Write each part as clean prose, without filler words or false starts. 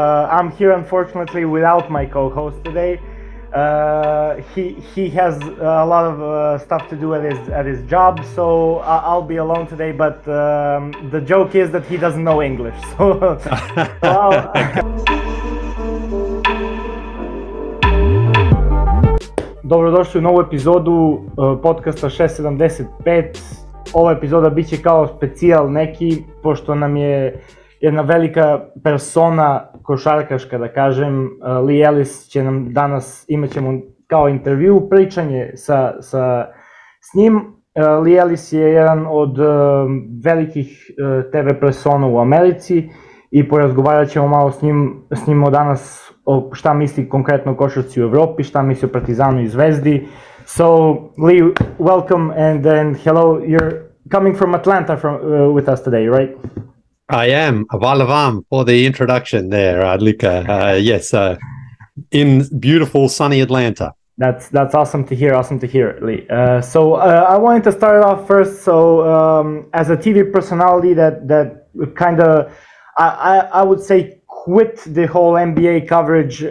I'm here unfortunately without my co-host today. He has a lot of stuff to do at his job, so I'll be alone today. But the joke is that he doesn't know English, so, Dobrodošli u novu epizodu podcasta 675. Ova epizoda bit će kao specijal neki, pošto nam je jedna velika persona košarkaška, da kažem, Lee Ellis će nam danas, imat ćemo kao intervju, pričanje s njim. Lee Ellis je jedan od velikih TV persona u Americi i porazgovarat ćemo malo s njim danas o šta misli konkretno o košarci u Evropi, šta misli o Partizanu i Zvezdi. So, Lee, welcome and hello. You're coming from Atlanta with us today, right? I am. Hvala vam for the introduction there, Luka. Yes, in beautiful sunny Atlanta. That's awesome to hear, Lee. So I wanted to start off first. So as a TV personality that kind of, I would say, quit the whole NBA coverage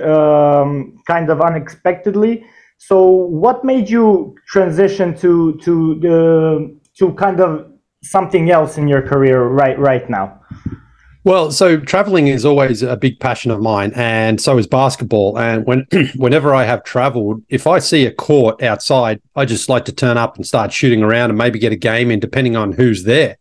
kind of unexpectedly. So what made you transition to kind of something else in your career right now? Well, so traveling is always a big passion of mine, and so is basketball. And whenever I have traveled, if I see a court outside, I just like to turn up and start shooting around and maybe get a game in, depending on who's there.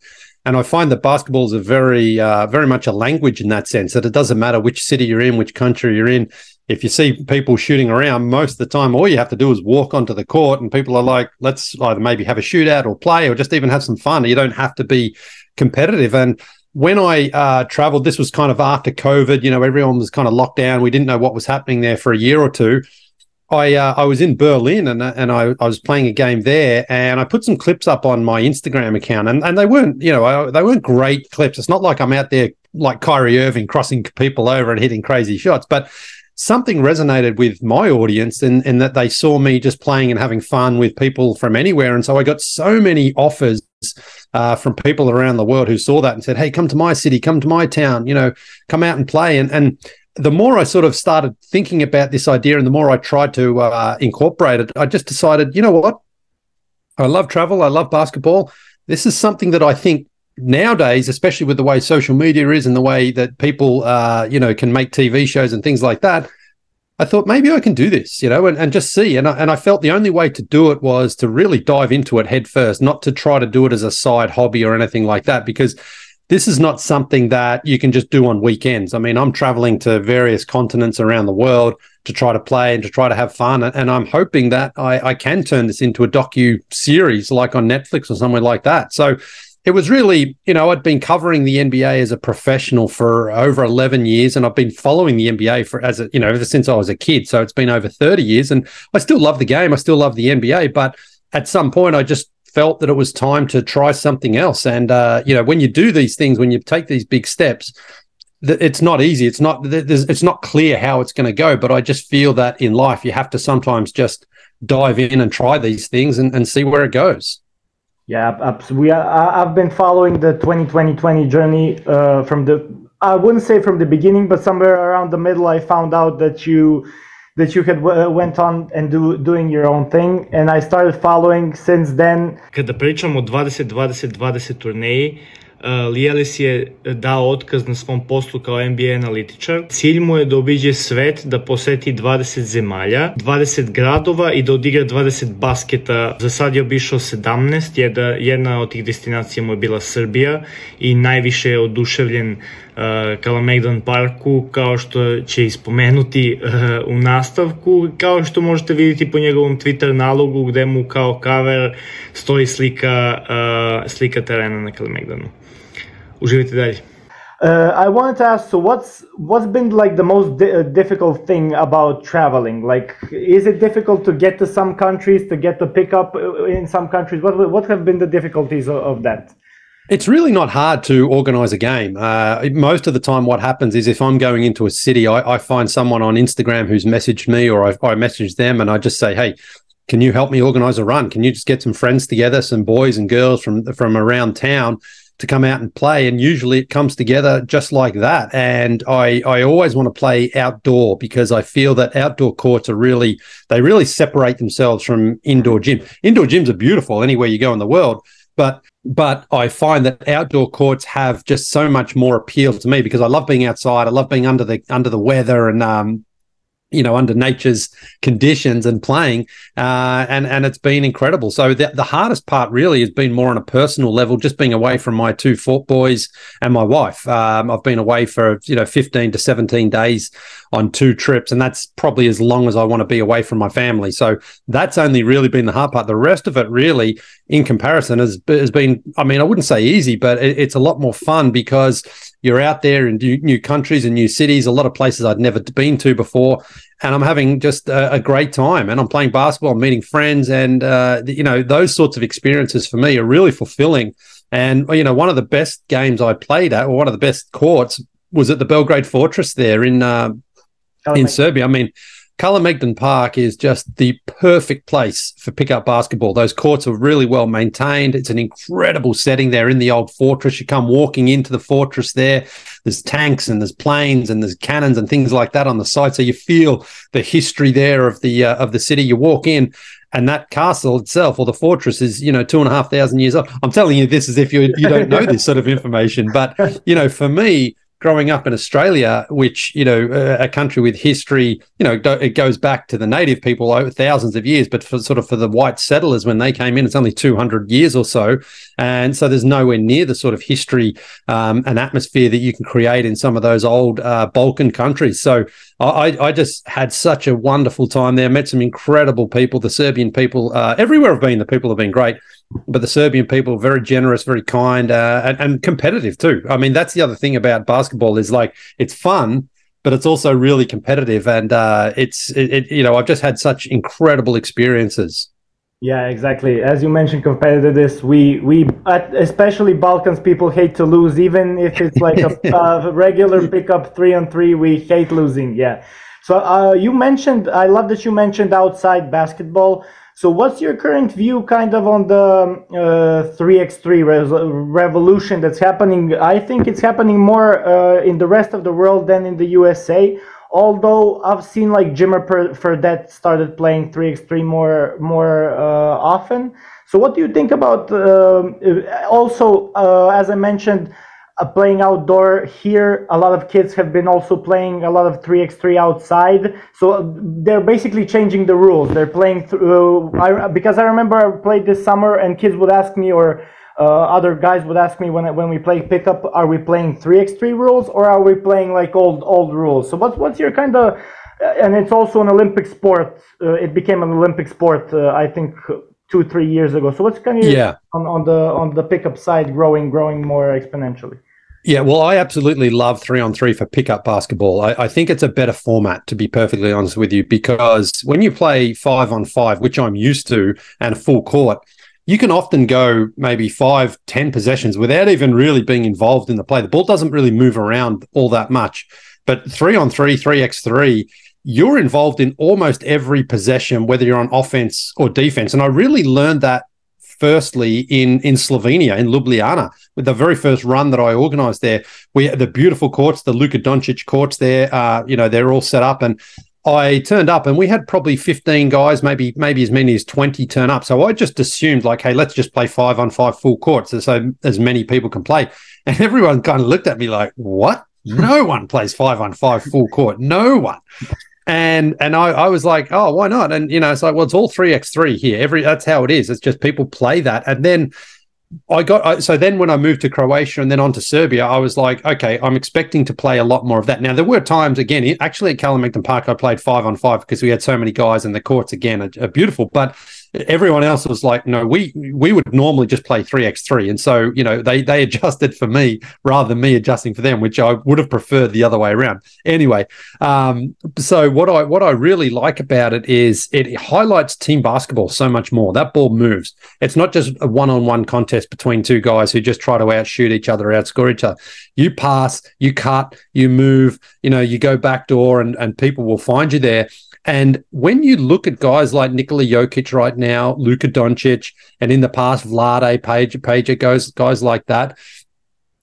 And I find that basketball is a very much a language in that sense, that it doesn't matter which city you're in, which country you're in. If you see people shooting around, most of the time, all you have to do is walk onto the court and people are like, let's either maybe have a shootout or play or just even have some fun. You don't have to be competitive. And when I traveled, this was kind of after COVID, everyone was kind of locked down. We didn't know what was happening there for a year or two. I was in Berlin and I was playing a game there, and I put some clips up on my Instagram account, and they weren't, they weren't great clips. It's not like I'm out there like Kyrie Irving crossing people over and hitting crazy shots, but something resonated with my audience in that they saw me just playing and having fun with people from anywhere. And so I got so many offers from people around the world who saw that and said, hey, come to my city, come to my town, come out and play. And the more I sort of started thinking about this idea and the more I tried to incorporate it, I just decided, you know what? I love travel. I love basketball. This is something that I think nowadays, especially with the way social media is and the way that people, can make TV shows and things like that, I thought maybe I can do this, and just see. And I felt the only way to do it was to really dive into it head first, not to try to do it as a side hobby or anything like that, because this is not something that you can just do on weekends. I mean, I'm traveling to various continents around the world to try to play and to try to have fun. And I'm hoping that I can turn this into a docu-series like on Netflix or somewhere like that. So it was really, I'd been covering the NBA as a professional for over 11 years, and I've been following the NBA ever since I was a kid. So it's been over 30 years, and I still love the game. I still love the NBA, but at some point I just felt that it was time to try something else. And, when you do these things, when you take these big steps, it's not easy. It's not clear how it's going to go, but I just feel that in life, you have to sometimes just dive in and try these things and see where it goes. Yeah, absolutely. I've been following the 2020 journey I wouldn't say from the beginning, but somewhere around the middle, I found out that you had went on and doing your own thing, and I started following since then. Kada pričamo o 20-20-20 turneji, Lee Ellis je dao otkaz na svom poslu kao NBA analitičar. Cilj mu je da obiđe svet, da poseti 20 zemalja, 20 gradova i da odigra 20 basketa. Za sad je obišao 17, jedna od tih destinacija mu je bila Srbija i najviše je oduševljen Kalemegdan parku, kao što će ispomenuti u nastavku, kao što možete vidjeti po njegovom Twitter nalogu gde mu kao cover stoji slika terena na Kalemegdanu. Uživajte dalje. I wanted to ask, so what's been like the most difficult thing about traveling? Like, is it difficult to get to some countries, to get the pickup in some countries? What have been the difficulties of that? It's really not hard to organize a game. Most of the time what happens is if I'm going into a city, I find someone on Instagram who's messaged me, or I message them and I just say, hey, can you help me organize a run? Can you just get some friends together, some boys and girls from around town, to come out and play, and usually it comes together just like that. And I always want to play outdoor because I feel that outdoor courts are really separate themselves from indoor gym. Indoor gyms are beautiful anywhere you go in the world, but I find that outdoor courts have just so much more appeal to me because I love being outside. I love being under the weather and under nature's conditions and playing, and it's been incredible. So the hardest part really has been more on a personal level, just being away from my two Fort boys and my wife. I've been away for 15 to 17 days on 2 trips, and that's probably as long as I want to be away from my family. So that's only really been the hard part. The rest of it really, in comparison, has been, I mean, I wouldn't say easy, but it's a lot more fun because you're out there in new countries and new cities, a lot of places I'd never been to before, and I'm having just a great time. And I'm playing basketball, I'm meeting friends, and those sorts of experiences for me are really fulfilling. And one of the best games I played at, or one of the best courts, was at the Belgrade Fortress there in Serbia. I mean, Kalemegdan Park is just the perfect place for pickup basketball. Those courts are really well maintained. It's an incredible setting there in the old fortress. You come walking into the fortress there. There's tanks and there's planes and there's cannons and things like that on the side. So you feel the history there of the city. You walk in, and that castle itself, or the fortress, is 2,500 years old. I'm telling you this as if you don't know this sort of information, but for me, growing up in Australia, which, a country with history, it goes back to the native people over thousands of years, but for the white settlers, when they came in, it's only 200 years or so. And so there's nowhere near the sort of history and atmosphere that you can create in some of those old Balkan countries. So I just had such a wonderful time there, met some incredible people. The Serbian people, everywhere I've been, the people have been great. But the Serbian people are very generous, very kind, and competitive too. I mean, that's the other thing about basketball is, like, it's fun, but it's also really competitive. And I've just had such incredible experiences. Yeah, exactly. As you mentioned, competitiveness, we especially Balkans people hate to lose, even if it's like a regular pickup 3-on-3, we hate losing. Yeah. So you mentioned, I love that you mentioned outside basketball. So what's your current view kind of on the 3x3 revolution that's happening? I think it's happening more in the rest of the world than in the USA. Although I've seen like Jimmer Fredette started playing 3x3 more often. So what do you think about also, as I mentioned, playing outdoor here? A lot of kids have been also playing a lot of 3x3 outside. So they're basically changing the rules. They're playing because I remember I played this summer and kids would ask me, or other guys would ask me when we play pickup, are we playing 3x3 rules or are we playing like old rules? So what's your kind of, and it's also an Olympic sport. It became an Olympic sport, I think 2-3 years ago. So what's kind of on the pickup side growing more exponentially? Yeah, well, I absolutely love 3-on-3 for pickup basketball. I think it's a better format, to be perfectly honest with you, because when you play 5-on-5, which I'm used to, and a full court, you can often go maybe 5-10 possessions without even really being involved in the play. The ball doesn't really move around all that much. But 3-on-3, 3x3, you're involved in almost every possession, whether you're on offense or defense. And I really learned that firstly in Slovenia, in Ljubljana, with the very first run that I organized there. We had the beautiful courts, the Luka Doncic courts there, they're all set up. And I turned up and we had probably 15 guys, maybe as many as 20 turn up. So I just assumed, like, hey, let's just play 5-on-5 full courts so as many people can play. And everyone kind of looked at me like, what? No one plays 5-on-5 full court. No one. And I was like, oh, why not? And, it's like, well, it's all 3x3 here. That's how it is. It's just people play that. And then so then when I moved to Croatia and then on to Serbia, I was like, okay, I'm expecting to play a lot more of that. Now, there were times, again, actually at Kalemegdan Park, I played 5-on-5 because we had so many guys, and the courts, again, are beautiful. But everyone else was like, no, we would normally just play 3x3. And so, they adjusted for me rather than me adjusting for them, which I would have preferred the other way around. Anyway, so what I really like about it is it highlights team basketball so much more. That ball moves. It's not just a one-on-one contest between two guys who just try to outshoot each other, outscore each other. You pass, you cut, you move, you go backdoor, and people will find you there. And when you look at guys like Nikola Jokic right now, Luka Doncic, and in the past, Vlade, Page, guys like that,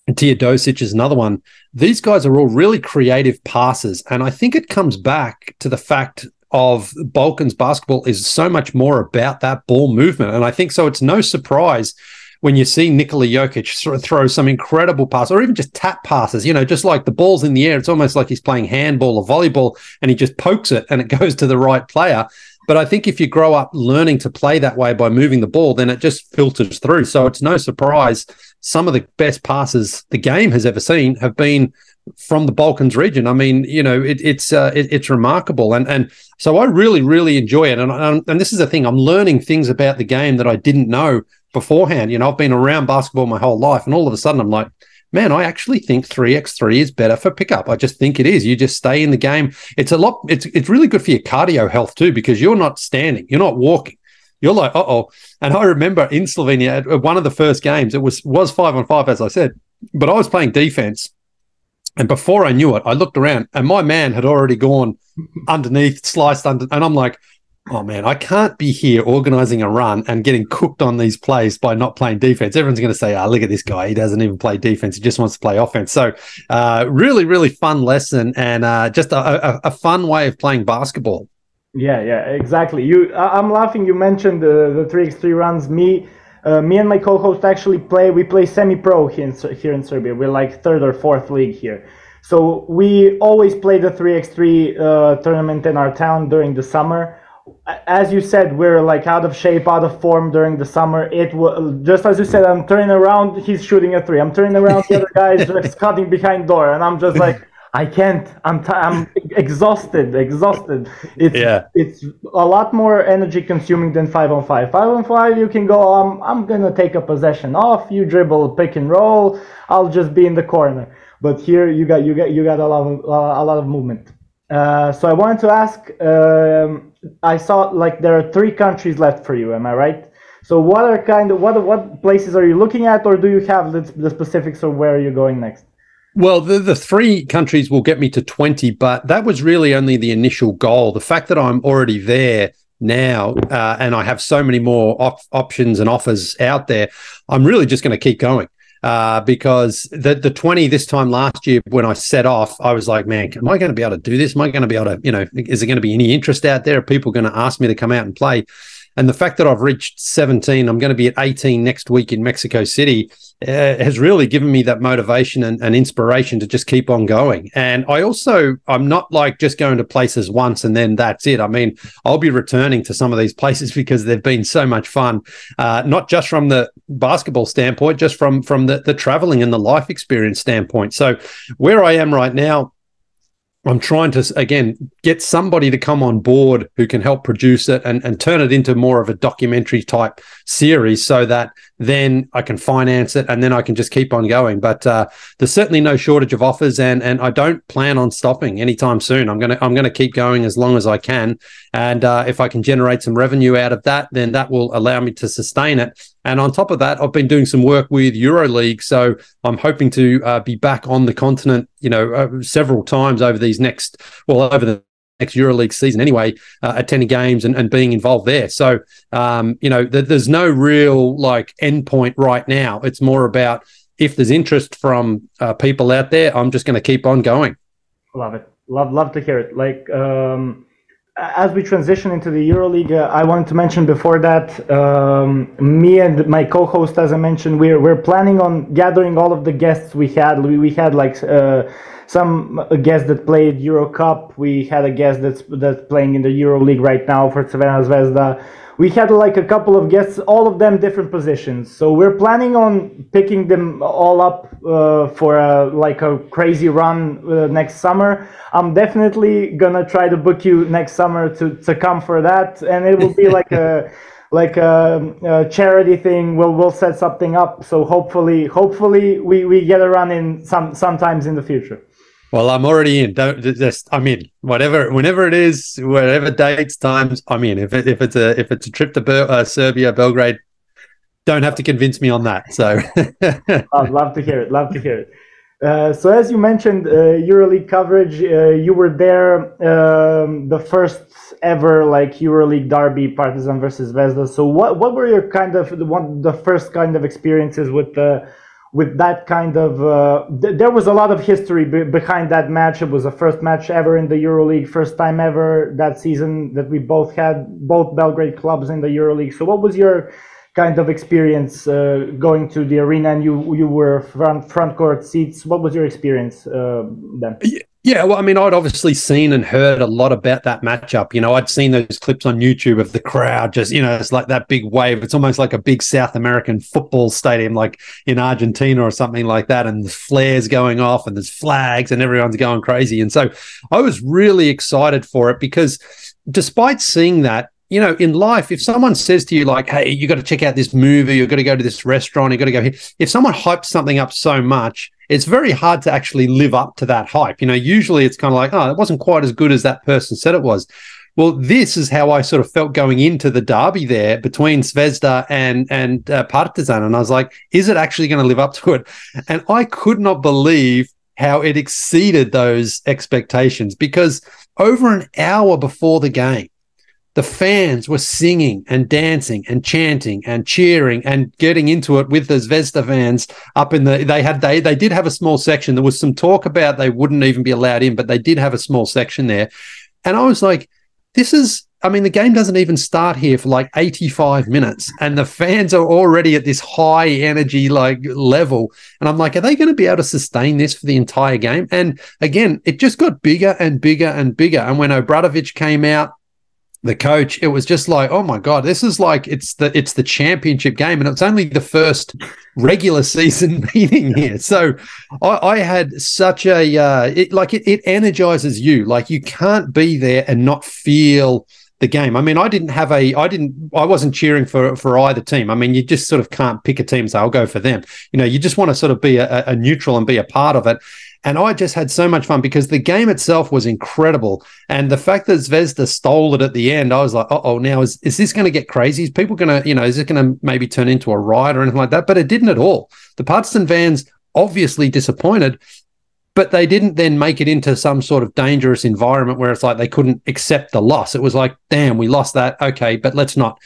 And Teodosic is another one. These guys are all really creative passers. And I think it comes back to the fact of Balkans basketball is so much more about that ball movement. And I think so it's no surprise when you see Nikola Jokic throw some incredible passes or even just tap passes, just like the ball's in the air. It's almost like he's playing handball or volleyball and he just pokes it and it goes to the right player. But I think if you grow up learning to play that way by moving the ball, then it just filters through. So it's no surprise some of the best passes the game has ever seen have been from the Balkans region. I mean, it's remarkable. And so I really, really enjoy it. And this is the thing, I'm learning things about the game that I didn't know beforehand. I've been around basketball my whole life, and all of a sudden I'm like, man, I actually think 3x3 is better for pickup. I just think it is. You just stay in the game. It's really good for your cardio health too, because you're not standing, you're not walking. You're like, uh-oh. And I remember in Slovenia, at one of the first games, it was 5-on-5, as I said, but I was playing defense. And before I knew it, I looked around and my man had already gone underneath, sliced under. And I'm like, oh, man, I can't be here organizing a run and getting cooked on these plays by not playing defense. Everyone's going to say, look at this guy. He doesn't even play defense. He just wants to play offense. So really, really fun lesson and just a fun way of playing basketball. Yeah, exactly. I'm laughing. You mentioned the 3x3 runs. Me and my co-host actually we play semi-pro here in Serbia. We're like third or fourth league here. So we always play the 3x3 tournament in our town during the summer. As you said, we're like out of shape, out of form during the summer. It was just as you said, I'm turning around, he's shooting a three. I'm turning around, the other guy is just cutting behind door, and I'm just like, I can't. I'm exhausted. It's a lot more energy consuming than 5-on-5. 5-on-5, you can go. I'm gonna take a possession off. You dribble, pick and roll. I'll just be in the corner. But here you got a lot of movement. So I wanted to ask. I saw like there are 3 countries left for you. Am I right? So what places are you looking at, or do you have the specifics of where you're going next? Well, the 3 countries will get me to 20, but that was really only the initial goal. The fact that I'm already there now and I have so many more options and offers out there, I'm really just going to keep going because the 20 this time last year when I set off, I was like, man, am I going to be able to do this? Am I going to be able to, is there going to be any interest out there? Are people going to ask me to come out and play? And the fact that I've reached 17, I'm going to be at 18 next week in Mexico City, has really given me that motivation and inspiration to just keep on going. And I'm not like just going to places once and then that's it. I mean, I'll be returning to some of these places because they've been so much fun, not just from the basketball standpoint, just from the traveling and the life experience standpoint. So where I am right now, I'm trying to, again, get somebody to come on board who can help produce it and turn it into more of a documentary type series so that then I can finance it and then I can just keep on going. But there's certainly no shortage of offers and I don't plan on stopping anytime soon. I'm gonna keep going as long as I can. And if I can generate some revenue out of that, then that will allow me to sustain it. And on top of that, I've been doing some work with EuroLeague. So I'm hoping to be back on the continent, several times over the next EuroLeague season anyway, attending games and being involved there. So, there's no real like endpoint right now. It's more about if there's interest from people out there, I'm just going to keep on going. Love it. Love to hear it. Like, as we transition into the EuroLeague, I wanted to mention before that, me and my co-host, as I mentioned, we're planning on gathering all of the guests we had. We had like some guests that played Euro Cup. We had a guest that's playing in the EuroLeague right now for Crvena Zvezda. We had like a couple of guests, all of them different positions. So we're planning on picking them all up for a crazy run next summer. I'm definitely gonna try to book you next summer to come for that, and it will be like a charity thing. We'll set something up. So hopefully we get a run in sometimes in the future. Well, I'm already in. I'm in. Whenever it is, whatever dates, times, I'm in. If it's a trip to Serbia, Belgrade, don't have to convince me on that. So I'd love to hear it. So as you mentioned, EuroLeague coverage. You were there, the first ever like EuroLeague derby, Partizan versus Zvezda. So what were your the first kind of experiences with with that kind of there was a lot of history behind that match. It was the first match ever in the EuroLeague, first time ever that season that we both had both Belgrade clubs in the EuroLeague. So what was your kind of experience going to the arena, and you were front court seats? What was your experience then? Yeah, well, I mean, I'd obviously seen and heard a lot about that matchup. You know, I'd seen those clips on YouTube of the crowd just, you know, it's like that big wave. It's almost like a big South American football stadium, like in Argentina or something like that. And the flares going off and there's flags and everyone's going crazy. And so I was really excited for it because despite seeing that, you know, in life, if someone says to you like, hey, you got to check out this movie, you've got to go to this restaurant, you got to go here. If someone hypes something up so much, it's very hard to actually live up to that hype. You know, usually it's kind of like, oh, it wasn't quite as good as that person said it was. Well, this is how I sort of felt going into the derby there between Zvezda and Partizan. And I was like, is it actually going to live up to it? And I could not believe how it exceeded those expectations, because over an hour before the game, the fans were singing and dancing and chanting and cheering and getting into it with the Zvezda fans up in the. They did have a small section. There was some talk about they wouldn't even be allowed in, but they did have a small section there. And I was like, this is. I mean, the game doesn't even start here for like 85 minutes, and the fans are already at this high energy like level. And I'm like, are they going to be able to sustain this for the entire game? And again, it just got bigger and bigger and bigger. And when Obradovic came out, the coach, it was just like, oh my God, this is like it's the championship game, and it's only the first regular season meeting here. So I had such a it energizes you. Like you can't be there and not feel the game. I mean, I wasn't cheering for either team. I mean, you just sort of can't pick a team and say, I'll go for them. You know, you just want to sort of be a neutral and be a part of it. And I just had so much fun because the game itself was incredible. And the fact that Zvezda stole it at the end, I was like, now is this going to get crazy? Is people going to, is it going to maybe turn into a riot or anything like that? But it didn't at all. The Partizan fans obviously disappointed, but they didn't then make it into some sort of dangerous environment where it's like they couldn't accept the loss. It was like, damn, we lost that. Okay, but let's not,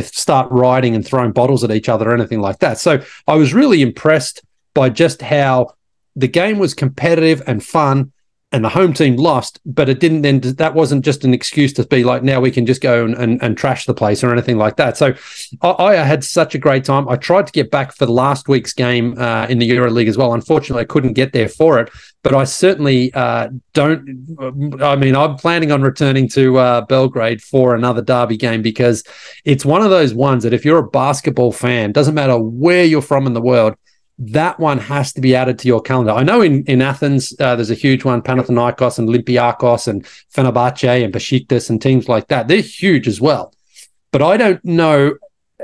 start rioting and throwing bottles at each other or anything like that. So I was really impressed by just how the game was competitive and fun, and the home team lost, but it didn't then, that wasn't just an excuse to be like, now we can just go and trash the place or anything like that. So I had such a great time. I tried to get back for the last week's game in the EuroLeague as well. Unfortunately, I couldn't get there for it, but I certainly I'm planning on returning to Belgrade for another derby game, because it's one of those ones that if you're a basketball fan, doesn't matter where you're from in the world, that one has to be added to your calendar. I know in Athens, there's a huge one, Panathinaikos and Olympiakos and Fenerbahce and Besiktas and teams like that. They're huge as well. But I don't know,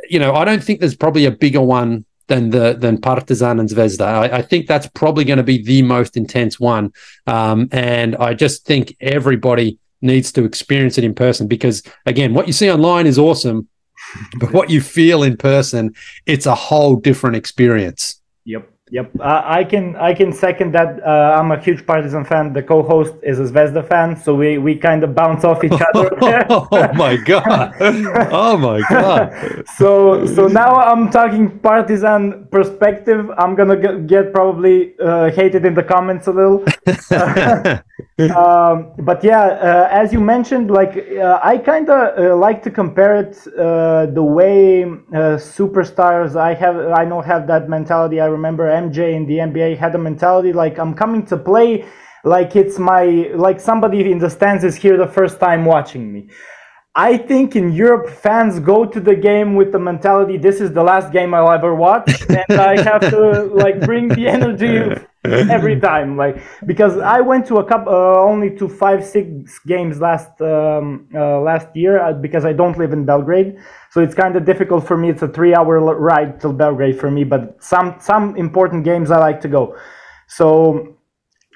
I don't think there's probably a bigger one than Partizan and Zvezda. I think that's probably going to be the most intense one. And I just think everybody needs to experience it in person, because, again, what you see online is awesome, but what you feel in person, it's a whole different experience. Yep. I can second that. I'm a huge Partizan fan. The co-host is a Zvezda fan, so we kind of bounce off each other. Oh my god! Oh my god! So now I'm talking Partizan perspective. I'm gonna get probably hated in the comments a little. But yeah, as you mentioned, I kind of like to compare it the way superstars I know have that mentality. I remember MJ in the NBA had a mentality like, I'm coming to play, like it's like somebody in the stands is here the first time watching me. I think in Europe, fans go to the game with the mentality, this is the last game I'll ever watch, and I have to bring the energy every time, because I went to only to 5-6 games last year, because I don't live in Belgrade, so it's kind of difficult for me. It's a 3-hour ride till Belgrade for me, but some important games I like to go. So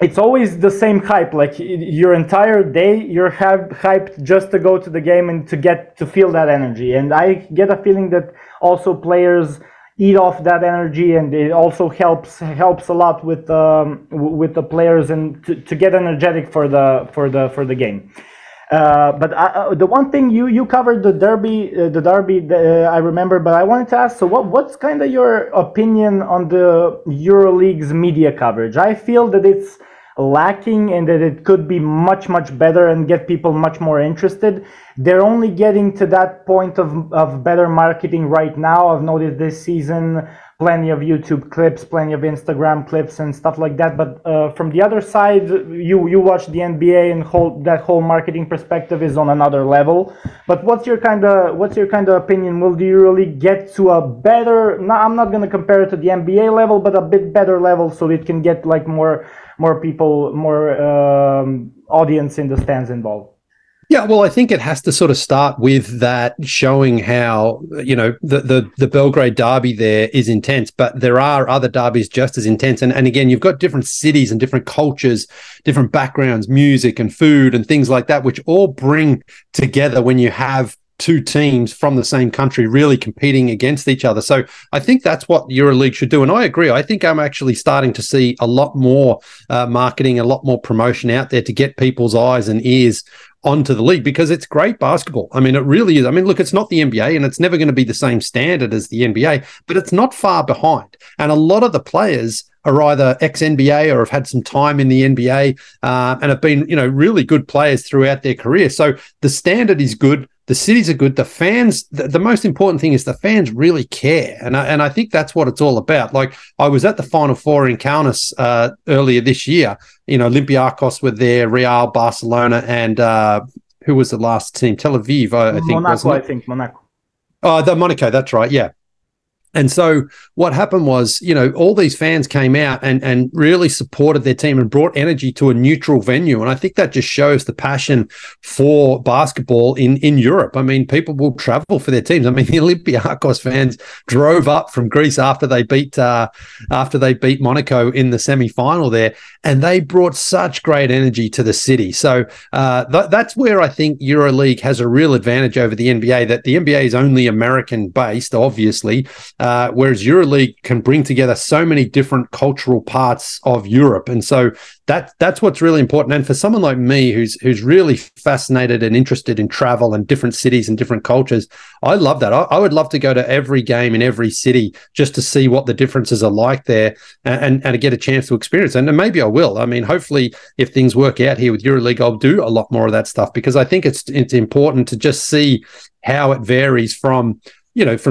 it's always the same hype. Like your entire day, you're hyped just to go to the game and to feel that energy. And I get a feeling that also players eat off that energy, and it also helps a lot with the players and to get energetic for the game. But the one thing you covered the derby I remember, but I wanted to ask, so what's kind of your opinion on the EuroLeague's media coverage? I feel that it's lacking and that it could be much better and get people much more interested. They're only getting to that point of better marketing right now. I've noticed this season plenty of YouTube clips, plenty of Instagram clips and stuff like that. But from the other side, you watch the NBA and that whole marketing perspective is on another level. But what's your kind of opinion? Will the EuroLeague get to a better? No, I'm not going to compare it to the NBA level, but a bit better level, so it can get like more people, more audience in the stands involved. Yeah, well, I think it has to sort of start with that showing how, the Belgrade derby there is intense, but there are other derbies just as intense. And again, you've got different cities and different cultures, different backgrounds, music and food and things like that, which all bring together when you have two teams from the same country really competing against each other. So I think that's what EuroLeague should do. And I agree. I think I'm actually starting to see a lot more marketing, a lot more promotion out there to get people's eyes and ears onto the league, because it's great basketball. I mean, it really is. I mean, look, it's not the NBA and it's never going to be the same standard as the NBA, but it's not far behind. And a lot of the players are either ex-NBA or have had some time in the NBA and have been, really good players throughout their career. So the standard is good. The cities are good. The fans, the most important thing is the fans really care. And I think that's what it's all about. Like, I was at the Final Four in Kaunas earlier this year. Olympiacos were there, Real, Barcelona, and who was the last team? Tel Aviv, I think. Monaco. Oh, the Monaco, that's right, yeah. And so what happened was, all these fans came out and really supported their team and brought energy to a neutral venue. And I think that just shows the passion for basketball in Europe. I mean, people will travel for their teams. I mean, the Olympiacos fans drove up from Greece after they beat Monaco in the semi-final there, and they brought such great energy to the city. So that's where I think EuroLeague has a real advantage over the NBA, that the NBA is only American-based, obviously, whereas EuroLeague can bring together so many different cultural parts of Europe. And so that's what's really important. And for someone like me who's really fascinated and interested in travel and different cities and different cultures, I love that. I would love to go to every game in every city just to see what the differences are like there and to get a chance to experience. And maybe I will. I mean, hopefully, if things work out here with EuroLeague, I'll do a lot more of that stuff, because I think it's important to just see how it varies from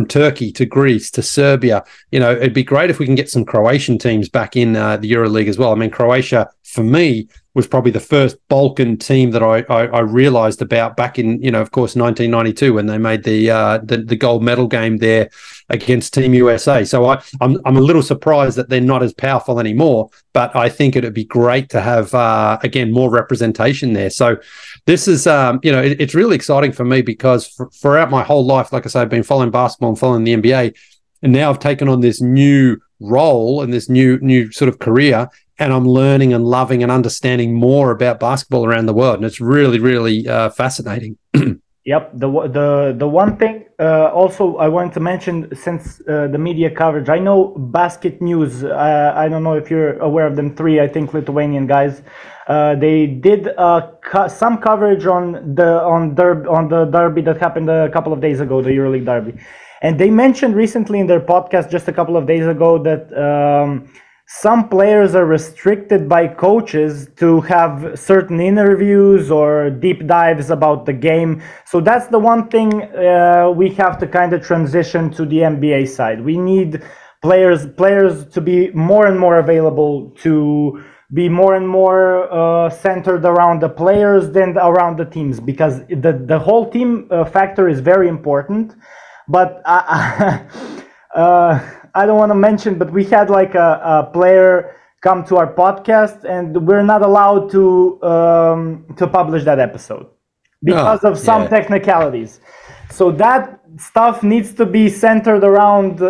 Turkey to Greece to Serbia. It'd be great if we can get some Croatian teams back in the EuroLeague as well. I mean, Croatia, for me, was probably the first Balkan team that I realized about back in, of course, 1992 when they made the gold medal game there against Team USA. So I'm a little surprised that they're not as powerful anymore, but I think it'd be great to have, again, more representation there. So this is, it's really exciting for me, because throughout my whole life, like I say, I've been following basketball and following the NBA, and now I've taken on this new role and this new sort of career, and I'm learning and loving and understanding more about basketball around the world, and it's really, really fascinating. Yep. The one thing also I wanted to mention, since the media coverage, I know Basket News. I don't know if you're aware of them. Three, I think, Lithuanian guys. They did some coverage on the derby that happened a couple of days ago, the EuroLeague derby, and they mentioned recently in their podcast just a couple of days ago that some players are restricted by coaches to have certain interviews or deep dives about the game. So that's the one thing we have to kind of transition to the NBA side. We need players to be more and more available, to be more and more centered around the players than around the teams, because the whole team factor is very important. But I don't want to mention, but we had like a player come to our podcast, and we're not allowed to publish that episode because of some technicalities. So that stuff needs to be centered around.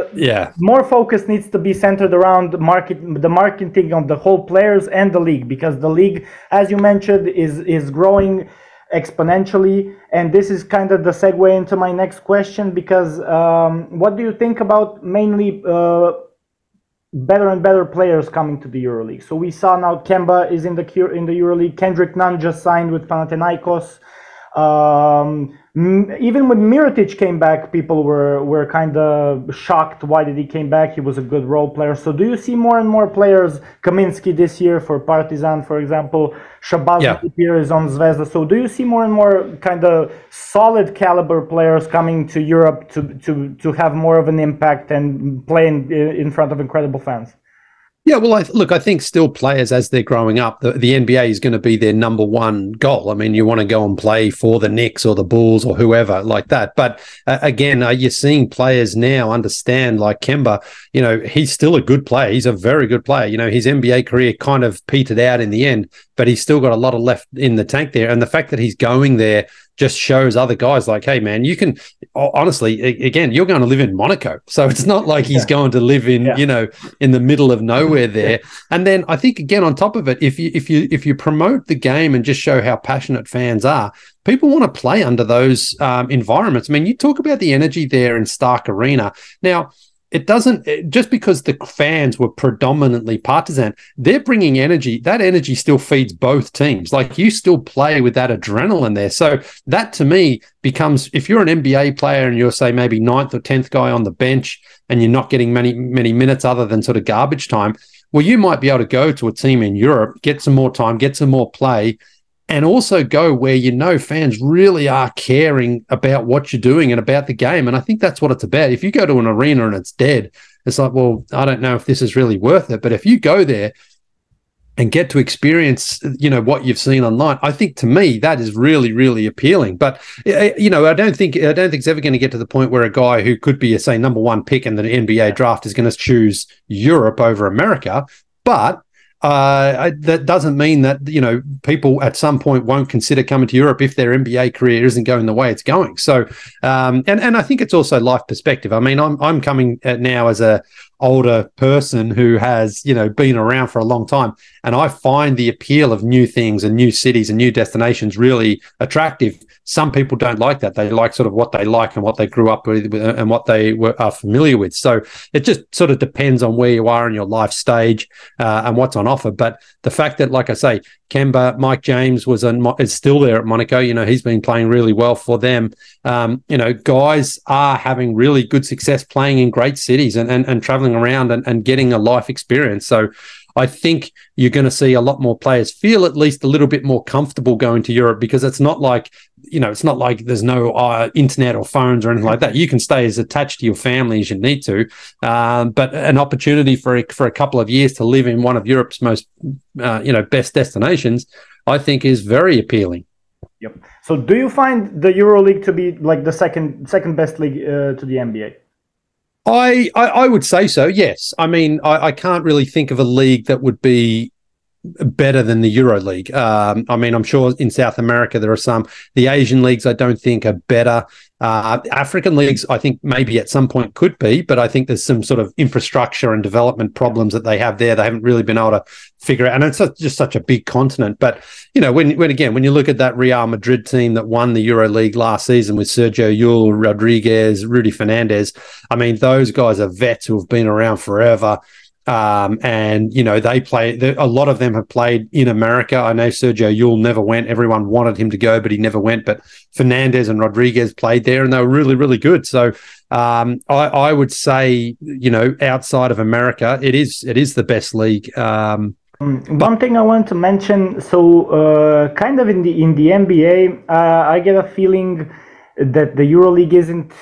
More focus needs to be centered around the marketing of the whole players and the league, because the league, as you mentioned, is growing exponentially. And this is kind of the segue into my next question, because what do you think about mainly better and better players coming to the EuroLeague? So we saw now Kemba is in the EuroLeague. Kendrick Nunn just signed with Panathinaikos. Even when Mirotic came back, people were kind of shocked. Why did he came back? He was a good role player. So do you see more and more players? Kaminsky this year for Partizan, for example. Shabazz here is on Zvezda. So do you see more and more kind of solid caliber players coming to Europe to have more of an impact and play in front of incredible fans? Yeah, well, I think still players as they're growing up, the NBA is going to be their number one goal. I mean, you want to go and play for the Knicks or the Bulls or whoever like that. But again, you're seeing players now understand, like Kemba, he's still a good player. He's a very good player. His NBA career kind of petered out in the end, but he's still got a lot of left in the tank there. And the fact that he's going there just shows other guys like, hey, man, you can honestly, again, you're going to live in Monaco. So it's not like he's going to live in, in the middle of nowhere there. And then I think, again, on top of it, if you promote the game and just show how passionate fans are, people want to play under those environments. I mean, you talk about the energy there in Stark Arena. Now, it doesn't, just because the fans were predominantly Partizan, they're bringing energy. That energy still feeds both teams. Like, you still play with that adrenaline there. So that to me becomes, if you're an NBA player and you're, say, maybe 9th or 10th guy on the bench and you're not getting many minutes other than sort of garbage time, well, you might be able to go to a team in Europe, get some more time, get some more play, and also go where fans really are caring about what you're doing and about the game. And I think that's what it's about. If you go to an arena and it's dead, it's like, well, I don't know if this is really worth it. But if you go there and get to experience, what you've seen online, I think to me that is really, really appealing. But I don't think it's ever going to get to the point where a guy who could be a number one pick in the NBA draft is going to choose Europe over America. But that doesn't mean that people at some point won't consider coming to Europe if their NBA career isn't going the way it's going. So, and I think it's also life perspective. I mean, I'm coming now as a older person who has been around for a long time, and I find the appeal of new things and new cities and new destinations really attractive. Some people don't like that. They like sort of what they like and what they grew up with and what they are familiar with. So it just sort of depends on where you are in your life stage and what's on offer. But the fact that, like I say, Kemba, Mike James is still there at Monaco. He's been playing really well for them. Guys are having really good success playing in great cities and traveling around and getting a life experience. So I think you're going to see a lot more players feel at least a little bit more comfortable going to Europe, because it's not like there's no internet or phones or anything like that. You can stay as attached to your family as you need to. But an opportunity for a couple of years to live in one of Europe's most, best destinations, I think is very appealing. Yep. So do you find the EuroLeague to be like the second best league to the NBA? I would say so, yes. I mean, I can't really think of a league that would be better than the EuroLeague. I mean, I'm sure in South America there are some. The Asian leagues I don't think are better. African leagues I think maybe at some point could be, but I think there's some sort of infrastructure and development problems that they have there. They haven't really been able to figure out, and it's just such a big continent. But when you look at that Real Madrid team that won the EuroLeague last season with Sergio Llull, Rodriguez, Rudy Fernandez, I mean, those guys are vets who have been around forever. And they play. A lot of them have played in America. I know Sergio Llull never went. Everyone wanted him to go, but he never went. But Fernandez and Rodriguez played there, and they were really, really good. So I would say, outside of America, it is the best league. One thing I want to mention. So kind of in the NBA, I get a feeling that the EuroLeague isn't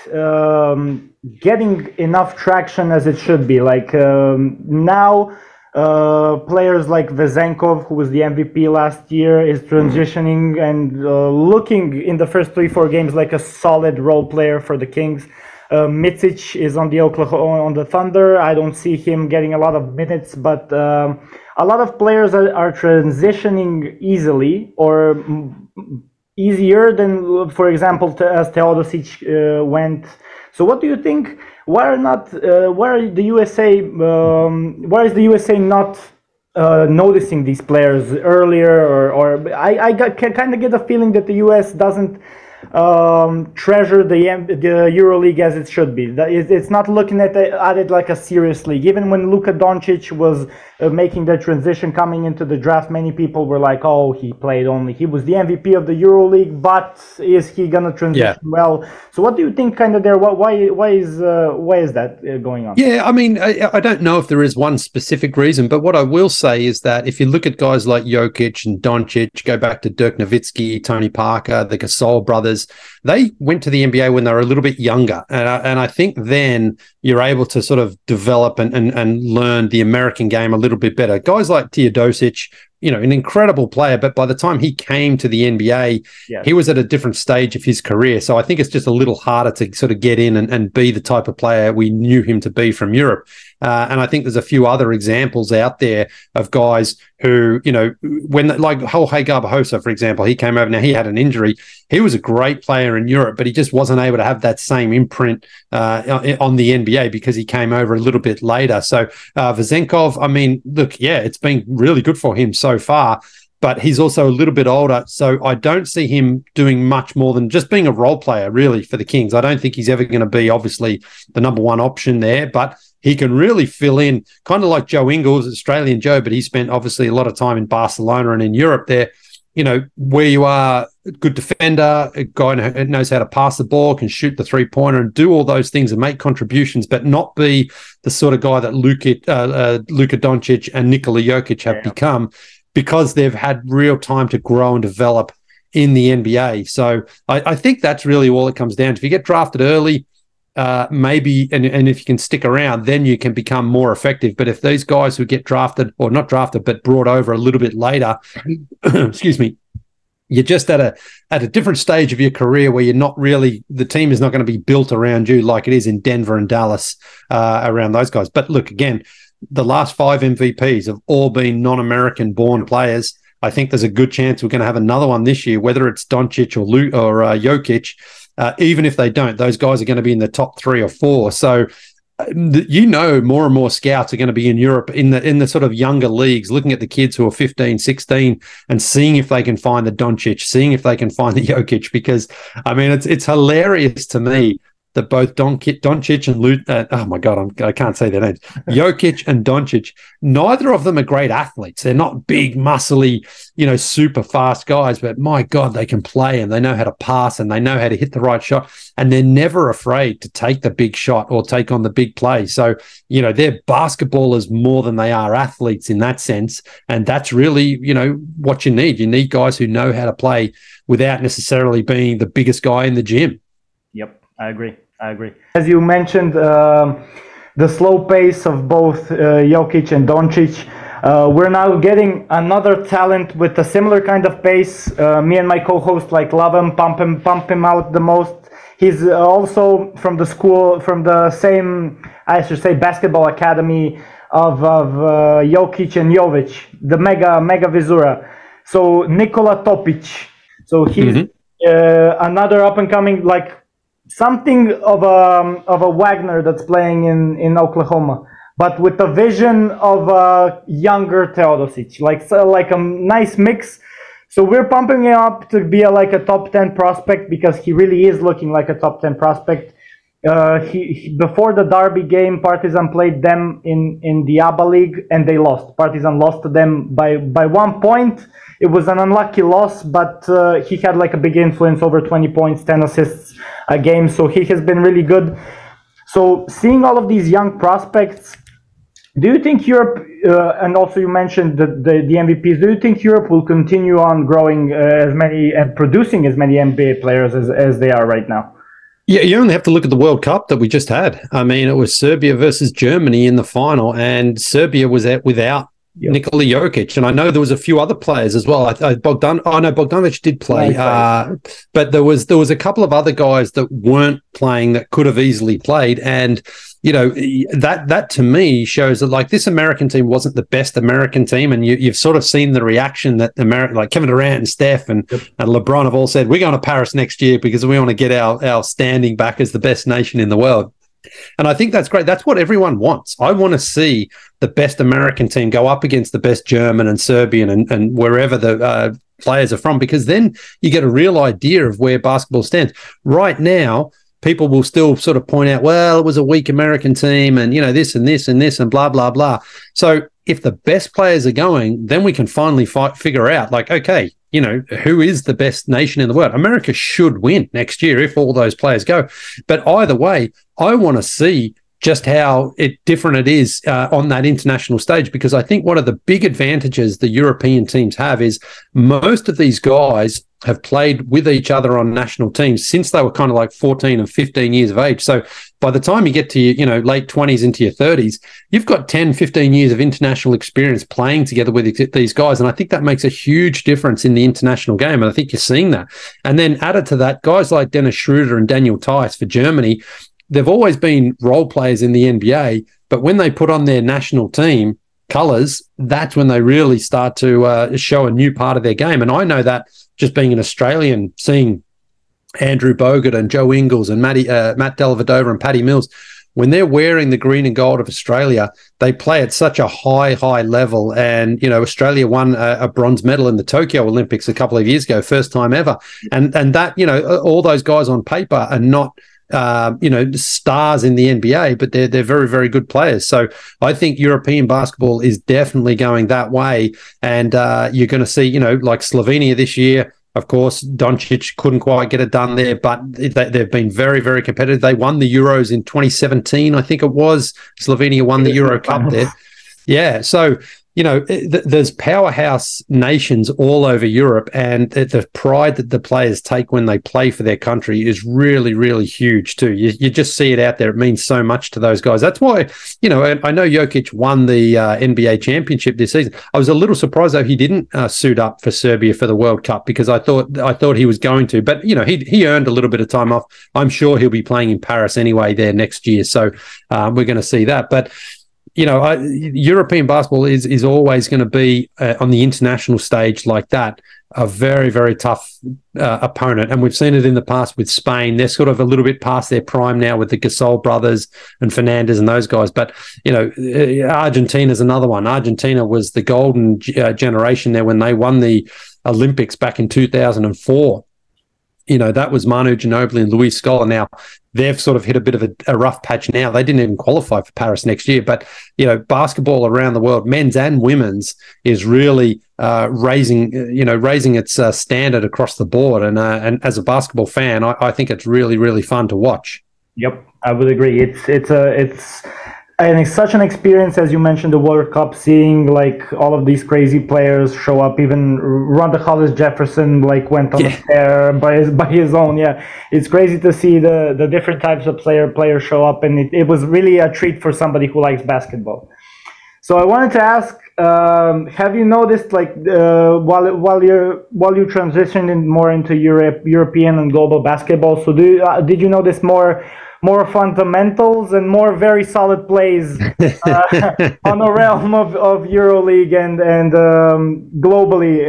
getting enough traction as it should be. Like now, players like Vezenkov, who was the MVP last year, is transitioning and looking in the first 3-4 games like a solid role player for the Kings. Micic is on the Thunder. I don't see him getting a lot of minutes, but a lot of players are transitioning easily or easier than, for example, as Teodosic went. So what do you think? Why is the USA not noticing these players earlier? Or I kind of get a feeling that the US doesn't treasure the EuroLeague as it should be. It's not looking at it like a serious league. Even when Luka Doncic was making the transition coming into the draft, many people were like, "Oh, he was the MVP of the EuroLeague, but is he gonna transition well?" So, what do you think? Kind of there. Why is that going on? Yeah, I mean, I don't know if there is one specific reason, but what I will say is that if you look at guys like Jokic and Doncic, go back to Dirk Nowitzki, Tony Parker, the Gasol brothers, they went to the NBA when they were a little bit younger. And I think then you're able to sort of develop and learn the American game a little bit better. Guys like Teodosic, an incredible player, but by the time he came to the NBA, he was at a different stage of his career. So I think it's just a little harder to sort of get in and be the type of player we knew him to be from Europe. And I think there's a few other examples out there of guys who, like Jorge Garbajosa, for example, he came over. Now, he had an injury. He was a great player in Europe, but he just wasn't able to have that same imprint on the NBA because he came over a little bit later. So Vezenkov, I mean, look, it's been really good for him so far, but he's also a little bit older. So I don't see him doing much more than just being a role player, really, for the Kings. I don't think he's ever going to be, obviously, the number one option there, but he can really fill in, kind of like Joe Ingles, Australian Joe, but he spent obviously a lot of time in Barcelona and in Europe there. Where you are a good defender, a guy who knows how to pass the ball, can shoot the three-pointer and do all those things and make contributions, but not be the sort of guy that Luka Doncic and Nikola Jokic have become, because they've had real time to grow and develop in the NBA. So I think that's really all it comes down to. If you get drafted early, maybe, and if you can stick around, then you can become more effective. But if these guys who get drafted, or not drafted, but brought over a little bit later, excuse me, you're just at a different stage of your career where you're not really, the team is not going to be built around you like it is in Denver and Dallas around those guys. But look, again, the last 5 MVPs have all been non-American born players. I think there's a good chance we're going to have another one this year, whether it's Doncic or Jokic. Even if they don't, those guys are going to be in the top 3 or 4. So, more and more scouts are going to be in Europe in the sort of younger leagues, looking at the kids who are 15, 16 and seeing if they can find the Doncic, seeing if they can find the Jokic, because, I mean, it's hilarious to me that both Doncic and oh my God, I can't say their names. Jokic and Doncic, neither of them are great athletes. They're not big, muscly, super fast guys, but my God, they can play and they know how to pass and they know how to hit the right shot, and they're never afraid to take the big shot or take on the big play. So, they're basketballers more than they are athletes in that sense, and that's really, what you need. You need guys who know how to play without necessarily being the biggest guy in the gym. Yep, I agree. As you mentioned, the slow pace of both Jokic and Doncic, we're now getting another talent with a similar kind of pace. Me and my co-host love him, pump him out the most. He's also from the same, I should say, basketball academy of Jokic and Jovic, the mega Visura. So Nikola Topic. So he's another up and coming, something of a Wagner that's playing in Oklahoma, but with the vision of a younger Teodosic, like a nice mix. So we're pumping him up to be a top 10 prospect, because he really is looking like a top 10 prospect. Before the Derby game, Partizan played them in the ABA League and they lost. Partizan lost to them by 1 point. It was an unlucky loss, but he had a big influence, over 20 points, 10 assists a game. So he has been really good. So seeing all of these young prospects, do you think Europe, and also you mentioned the MVPs, do you think Europe will continue on growing and producing as many NBA players as they are right now? Yeah, you only have to look at the World Cup that we just had. I mean, it was Serbia versus Germany in the final, and Serbia was without Nikola Jokic, and I know there was a few other players as well. Bogdanovic did play, but there was a couple of other guys that weren't playing that could have easily played, and that to me shows that this American team wasn't the best American team, and you've sort of seen the reaction that Kevin Durant and Steph and LeBron have all said, we're going to Paris next year because we want to get our standing back as the best nation in the world. And I think that's great. That's what everyone wants. I want to see the best American team go up against the best German and Serbian and wherever the players are from, because then you get a real idea of where basketball stands. Right now, people will still sort of point out, well, it was a weak American team and, this and this and this and blah, blah, blah. So if the best players are going, then we can finally figure out, like, okay, who is the best nation in the world? America should win next year if all those players go. But either way, I want to see just how different it is on that international stage, because I think one of the big advantages the European teams have is most of these guys have played with each other on national teams since they were kind of like 14 and 15 years of age. So by the time you get to your, late 20s into your 30s, you've got 10, 15 years of international experience playing together with these guys. And I think that makes a huge difference in the international game. And I think you're seeing that. And then added to that, guys like Dennis Schroeder and Daniel Theis for Germany, they've always been role players in the NBA, but when they put on their national team colours, that's when they really start to show a new part of their game. And I know that just being an Australian, seeing Andrew Bogut and Joe Ingles and Matt Dellavedova and Patty Mills, when they're wearing the green and gold of Australia, they play at such a high level. And, Australia won a bronze medal in the Tokyo Olympics a couple of years ago, first time ever. And that, all those guys on paper are not stars in the NBA, but they're very, very good players. So I think European basketball is definitely going that way. And you're going to see, like Slovenia this year, of course, Doncic couldn't quite get it done there, but they've been very, very competitive. They won the Euros in 2017, I think it was. Slovenia won the Euro Cup there. Yeah. So, there's powerhouse nations all over Europe, and the pride that the players take when they play for their country is really, really huge too. You just see it out there. It means so much to those guys. That's why, I know Jokic won the NBA championship this season. I was a little surprised though he didn't suit up for Serbia for the World Cup, because I thought he was going to, but he earned a little bit of time off. I'm sure he'll be playing in Paris anyway there next year. So we're going to see that. But European basketball is always going to be on the international stage like that, a very, very tough opponent. And we've seen it in the past with Spain. They're sort of a little bit past their prime now with the Gasol brothers and Fernandez and those guys. But, Argentina's another one. Argentina was the golden generation there when they won the Olympics back in 2004. That was Manu Ginobili and Luis Scola. Now, they've sort of hit a bit of a rough patch now. They didn't even qualify for Paris next year. But, basketball around the world, men's and women's, is really raising its standard across the board. And as a basketball fan, I think it's really, really fun to watch. Yep, I would agree. It's such an experience, as you mentioned, the World Cup, seeing like all of these crazy players show up. Even Ronda Hollis Jefferson went on a tear by his own. Yeah, it's crazy to see the different types of players show up, and it was really a treat for somebody who likes basketball. So I wanted to ask, have you noticed while you transitioned more into European and global basketball? So did you notice more fundamentals and more very solid plays on the realm of EuroLeague and globally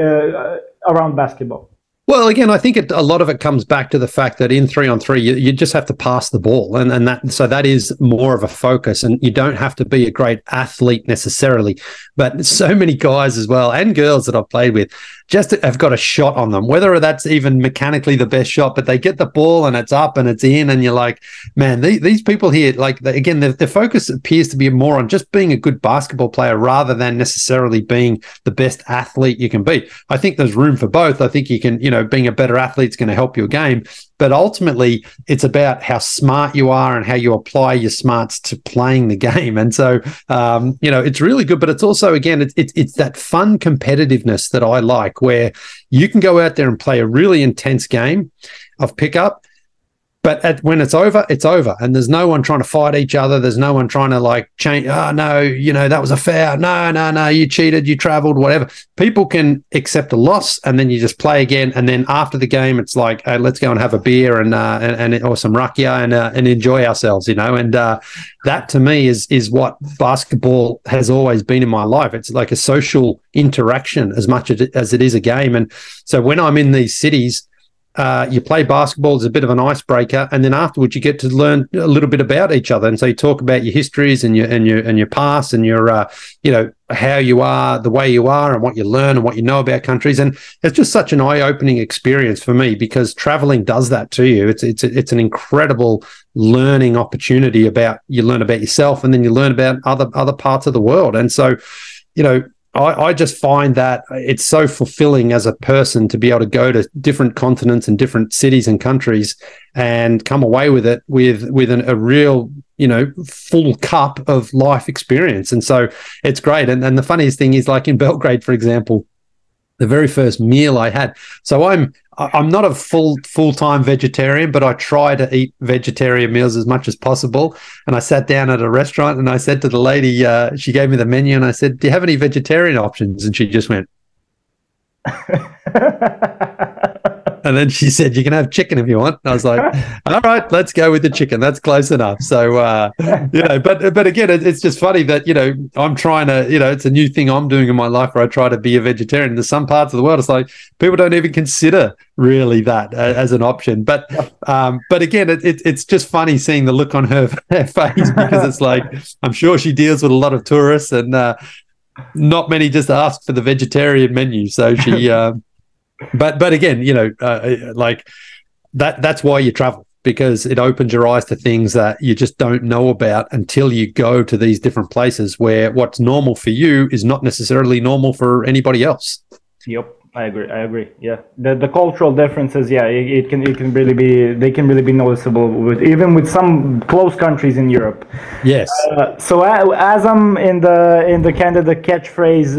around basketball? Well, again, I think a lot of it comes back to the fact that in 3-on-3, you just have to pass the ball, and that is more of a focus, and you don't have to be a great athlete necessarily. But so many guys as well, and girls that I've played with, just have got a shot on them, whether that's even mechanically the best shot, but they get the ball and it's up and it's in, and you're like, man, these people here, again, the focus appears to be more on just being a good basketball player rather than necessarily being the best athlete you can be. I think there's room for both. I think you can, being a better athlete is going to help your game. But ultimately, it's about how smart you are and how you apply your smarts to playing the game. And so, it's really good. But it's also, again, it's that fun competitiveness that I like, where you can go out there and play a really intense game of pickup. But when it's over, and there's no one trying to fight each other. There's no one trying to change. Oh no, that was a foul. No, you cheated, you traveled, whatever. People can accept a loss, and then you just play again. And then after the game, it's like, hey, let's go and have a beer and or some rakia and enjoy ourselves, And that to me is what basketball has always been in my life. It's like a social interaction as much as it is a game. And so when I'm in these cities, you play basketball as a bit of an icebreaker, and then afterwards you get to learn a little bit about each other. And so you talk about your histories and your past and your how you are, the way you are, and what you learn and what you know about countries. And it's just such an eye-opening experience for me, because traveling does that to you. It's an incredible learning opportunity. You learn about yourself, and then you learn about other parts of the world. And so, I just find that it's so fulfilling as a person to be able to go to different continents and different cities and countries and come away with it with a real, full cup of life experience. And so it's great. And the funniest thing is, like in Belgrade, for example, the very first meal I had. So I'm not a full-time vegetarian, but I try to eat vegetarian meals as much as possible. And I sat down at a restaurant and I said to the lady, she gave me the menu, and I said, "Do you have any vegetarian options?" And she just went. And then she said, "You can have chicken if you want." And I was like, "All right, let's go with the chicken. That's close enough." So, but again, it's just funny that, I'm trying to, it's a new thing I'm doing in my life where I try to be a vegetarian. There's some parts of the world, it's like people don't even consider really that as an option. But again, it's just funny seeing the look on her face, because it's like, I'm sure she deals with a lot of tourists, and not many just ask for the vegetarian menu. So she, but again, like that's why you travel, because it opens your eyes to things that you just don't know about until you go to these different places where what's normal for you is not necessarily normal for anybody else. Yep. I agree. Yeah, the cultural differences. Yeah, it can really be. They can really be noticeable even with some close countries in Europe. Yes. So as I'm in the kind of the catchphrase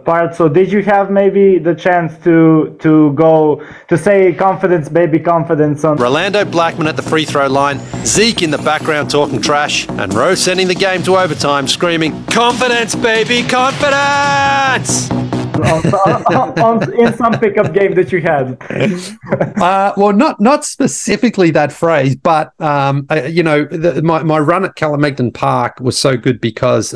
part. So did you have maybe the chance to go to say confidence, baby, confidence on Rolando Blackman at the free throw line, Zeke in the background talking trash, and Rose sending the game to overtime, screaming, "Confidence, baby, confidence!" in some pickup game that you had? Well, not specifically that phrase, but my run at Calamagdan Park was so good because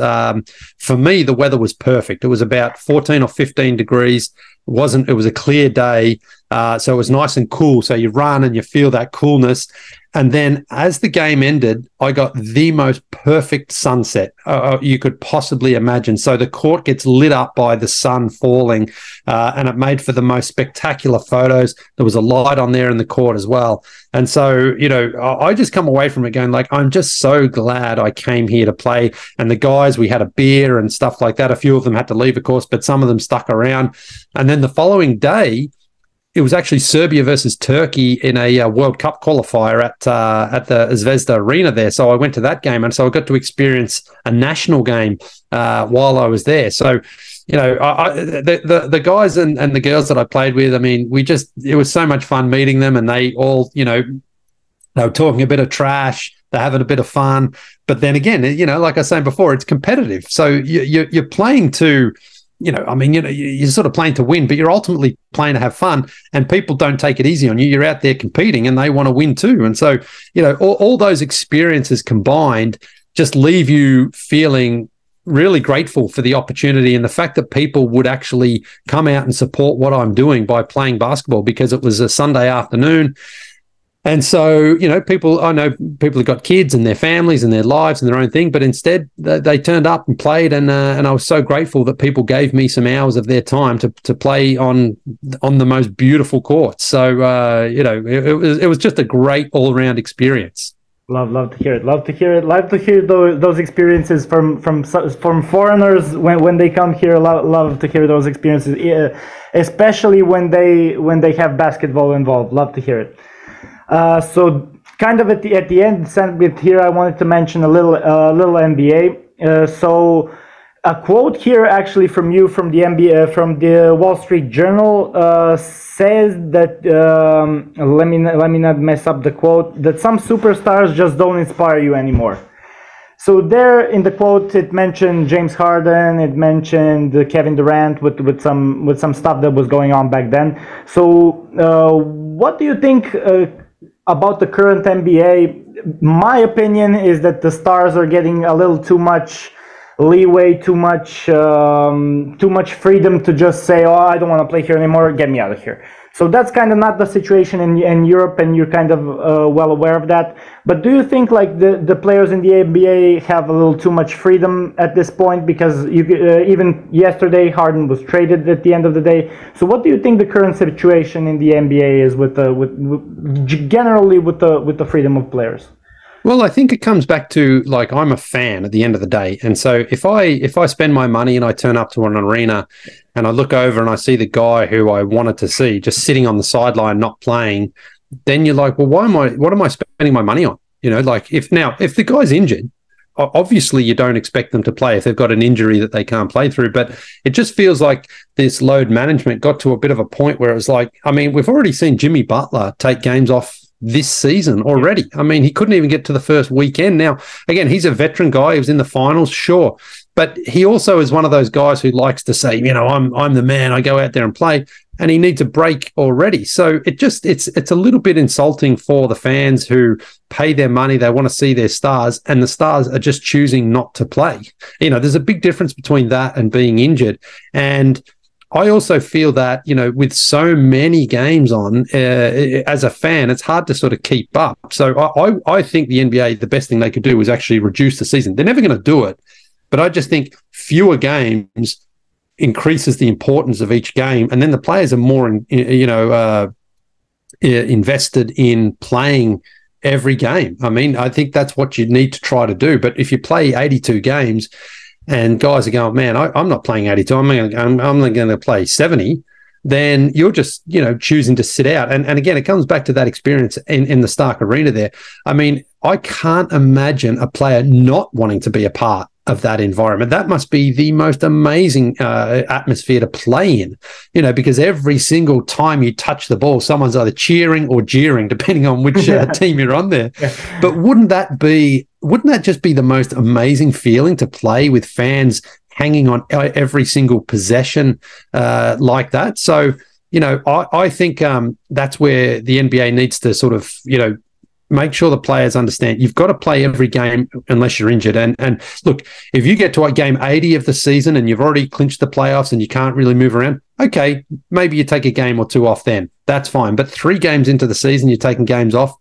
for me the weather was perfect. It was about 14 or 15 degrees. It was a clear day, so it was nice and cool. So you run and you feel that coolness. And then as the game ended, I got the most perfect sunset you could possibly imagine. So the court gets lit up by the sun falling, and it made for the most spectacular photos. There was a light on there in the court as well. And so, I just come away from it going like, I'm just so glad I came here to play. And the guys, we had a beer and stuff like that. A few of them had to leave, of course, but some of them stuck around. And then the following day, it was actually Serbia versus Turkey in a World Cup qualifier at the Zvezda Arena there. So I went to that game, and so I got to experience a national game while I was there. So, the guys and the girls that I played with, I mean, it was so much fun meeting them, and they all, they were talking a bit of trash, they're having a bit of fun. But then again, like I was saying before, it's competitive. So you're playing to, you're sort of playing to win, but you're ultimately playing to have fun, and people don't take it easy on you. You're out there competing and they want to win too. And so, all those experiences combined just leave you feeling really grateful for the opportunity and the fact that people would actually come out and support what I'm doing by playing basketball, because it was a Sunday afternoon. And so, I know people have got kids and their families and their lives and their own thing, but instead they turned up and played, and I was so grateful that people gave me some hours of their time to play on the most beautiful courts. So, it was just a great all-around experience. Love to hear it. Love to hear those experiences from foreigners when they come here. Love to hear those experiences, especially when they have basketball involved. Love to hear it. So kind of at the end bit here, I wanted to mention a little NBA. So a quote here actually from you from the NBA, from the Wall Street Journal, says that let me not mess up the quote, that some superstars just don't inspire you anymore. So there in the quote, it mentioned James Harden, it mentioned Kevin Durant with some stuff that was going on back then. So what do you think about the current NBA? My opinion is that the stars are getting a little too much leeway, too much freedom to just say, "Oh, I don't want to play here anymore. Get me out of here." So that's kind of not the situation in Europe, and you're kind of well aware of that. But do you think like the players in the NBA have a little too much freedom at this point? Because even yesterday Harden was traded at the end of the day. So what do you think the current situation in the NBA is with generally with the freedom of players? Well, I think it comes back to, like, I'm a fan at the end of the day. And so if I spend my money and I turn up to an arena and I look over and I see the guy who I wanted to see just sitting on the sideline not playing, then you're like, well, what am I spending my money on? You know, like if the guy's injured, obviously you don't expect them to play if they've got an injury that they can't play through. But it just feels like this load management got to a bit of a point where it was like, I mean, we've already seen Jimmy Butler take games off this season already. I mean, he couldn't even get to the first weekend. Now, again, he's a veteran guy. He was in the finals, sure. But he also is one of those guys who likes to say, you know, I'm the man. I go out there and play. And he needs a break already. So it's a little bit insulting for the fans who pay their money. They want to see their stars, and the stars are just choosing not to play. You know, there's a big difference between that and being injured. And I also feel that, you know, with so many games on, as a fan, it's hard to sort of keep up. So I think the NBA, the best thing they could do is actually reduce the season. They're never going to do it, but I just think fewer games increases the importance of each game, and then the players are more, invested in playing every game. I mean, I think that's what you need to try to do. But if you play 82 games, and guys are going, man, I'm not playing 82. I'm only going to play 70. Then you're just, you know, choosing to sit out. And again, it comes back to that experience in the Stark Arena there. I mean, I can't imagine a player not wanting to be a part of that environment. That must be the most amazing atmosphere to play in, you know, because every single time you touch the ball, someone's either cheering or jeering, depending on which team you're on there. But wouldn't that just be the most amazing feeling to play with fans hanging on every single possession like that? So, you know, I think that's where the NBA needs to sort of, you know, make sure the players understand you've got to play every game unless you're injured. And look, if you get to game 80 of the season and you've already clinched the playoffs and you can't really move around, okay, maybe you take a game or two off then. That's fine. But 3 games into the season, you're taking games off.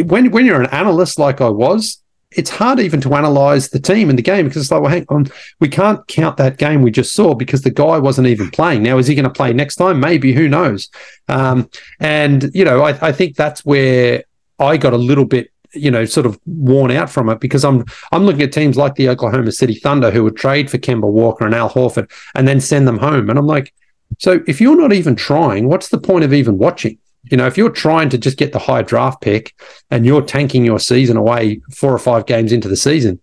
When you're an analyst like I was, it's hard even to analyze the team and the game, because it's like, well, hang on, we can't count that game we just saw because the guy wasn't even playing. Now, is he going to play next time? Maybe, who knows? And, you know, I think that's where I got a little bit, you know, sort of worn out from it, because I'm looking at teams like the Oklahoma City Thunder who would trade for Kemba Walker and Al Horford and then send them home. And I'm like, so if you're not even trying, what's the point of even watching? You know, if you're trying to just get the high draft pick and you're tanking your season away 4 or 5 games into the season,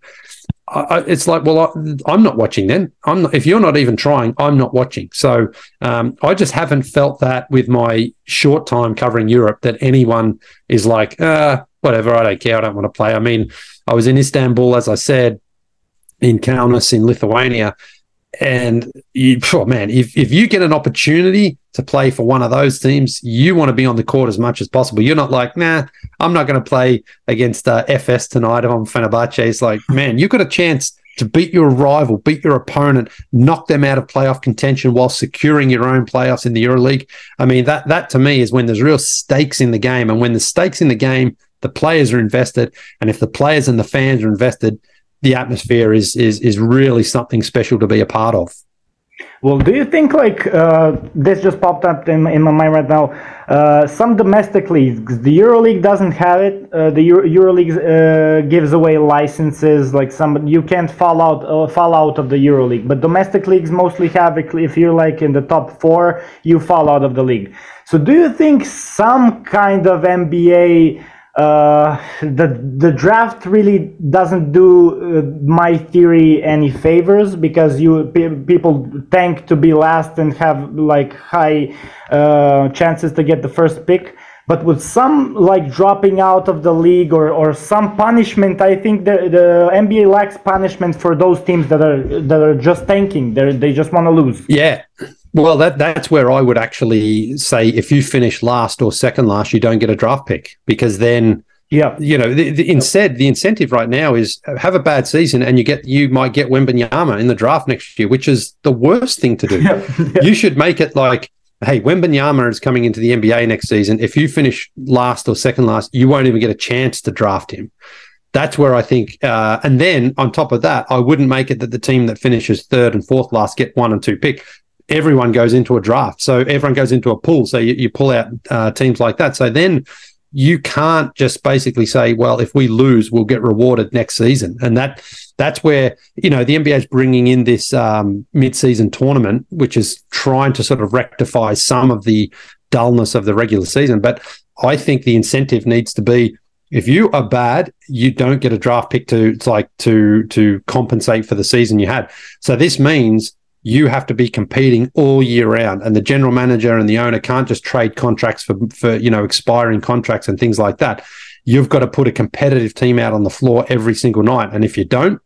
it's like, well, I'm not watching then. If you're not even trying, I'm not watching. So I just haven't felt that with my short time covering Europe, that anyone is like, whatever, I don't care, I don't want to play. I mean, I was in Istanbul, as I said, in Kaunas in Lithuania, and if you get an opportunity to play for one of those teams, you want to be on the court as much as possible. You're not like, nah, I'm not going to play against FS tonight if I'm Fenerbahce. It's like, man, you've got a chance to beat your rival, beat your opponent, knock them out of playoff contention while securing your own playoffs in the EuroLeague. I mean, that to me is when there's real stakes in the game. And when the stakes in the game, the players are invested. And if the players and the fans are invested, the atmosphere is really something special to be a part of. Well, do you think, like, this just popped up in my mind right now, some domestic leagues, the EuroLeague doesn't have it, the EuroLeague gives away licenses, like you can't fall out of the EuroLeague, but domestic leagues mostly have it. If you're like in the top 4, you fall out of the league. So do you think some kind of NBA, the draft really doesn't do my theory any favors, because people tank to be last and have like high chances to get the first pick? But with some like dropping out of the league or some punishment, I think the NBA lacks punishment for those teams that are just tanking. They just want to lose. Yeah. Well, that's where I would actually say if you finish last or second last, you don't get a draft pick, because then, you know, the incentive right now is have a bad season and you might get Wembanyama in the draft next year, which is the worst thing to do. You should make it like hey, Wembanyama is coming into the NBA next season. If you finish last or second last, you won't even get a chance to draft him. That's where I think, and then on top of that, I wouldn't make it that the team that finishes third and fourth last get 1 and 2 pick. Everyone goes into a draft. So everyone goes into a pool. So you pull out teams like that. So then you can't just basically say, well, if we lose, we'll get rewarded next season. And that's where, the NBA is bringing in this mid-season tournament, which is trying to sort of rectify some of the dullness of the regular season. But I think the incentive needs to be, if you are bad, you don't get a draft pick to compensate for the season you had. So this means you have to be competing all year round, and the general manager and the owner can't just trade contracts for expiring contracts and things like that. You've got to put a competitive team out on the floor every single night. And if you don't,